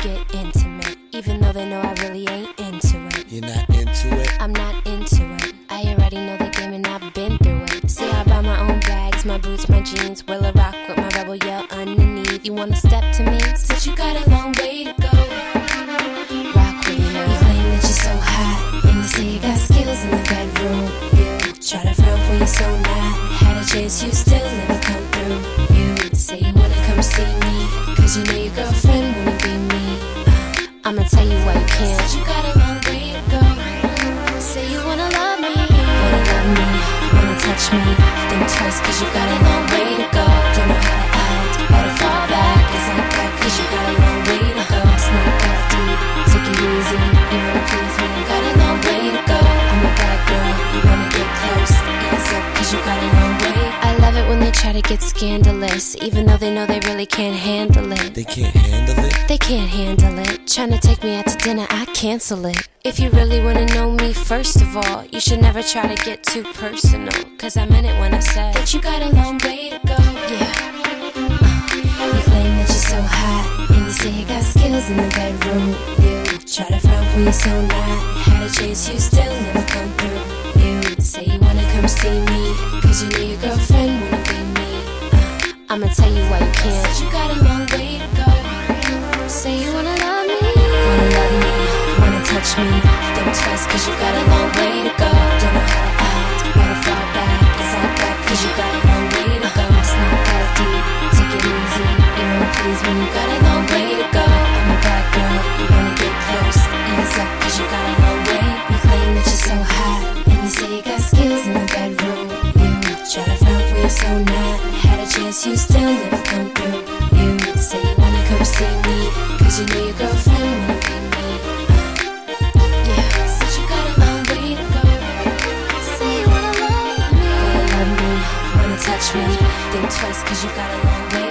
get intimate, even though they know I really ain't into it. You're not into it? I'm not into it. I already know the game and I've been through it. See, I buy my own bags, my boots, my jeans. Will I rock with my rebel yell underneath? You wanna step to me? Since you got a long way to go. Rock with me now. You claim that you're so hot, and you say you got skills in the bedroom. You try to front when you're so not. Had a chance, you still never come through. You say you wanna come see me, cause you know your girlfriend wanna be me. I'ma tell you why you can't. Since you got a long way to go. Say you wanna love me, wanna touch me. Think twice cause you got a long way to go. Don't know how to act, better fall back. It's like that cause you got a long way to go. It's not that deep, take it easy. You wanna please me, got a long way to go. I'm a bad girl, you wanna get close. Ease up cause you got a long way. I love it when they try to get scandalous, even though they know they really can't handle it. They can't handle it? They can't handle it. Tryna take me out to dinner, I cancel it. If you really wanna know me, first of all, you should never try to get too personal. Cause I meant it when I said that you got a long way to go. Yeah. You claim that you're so hot, and you say you got skills in the bedroom. You try to front when you're so not. Had a chance, you still never come through. You say you wanna come see me, cause you know your girlfriend wanna be me. I'ma tell you why you can't. Since you got a long way to go. Say you wanna love me, wanna touch me. Think twice cause you got a long way to go. Don't know how to act, better fall back. It's like that cause you got a long way to go. It's not that deep, take it easy. You wanna please me, you got a long way to go. I'm a bad girl, you wanna get close. Ease up cause you got a long way. You claim that you're so hot, and you say you got skills in the bedroom. You try to front when you're so not. Had a chance, you still never come through. You say you wanna come see me, cause you know your girlfriend wanna be me. Yeah, since you got a long way to go. Say you wanna love me, wanna touch me. Think twice cause you got a long way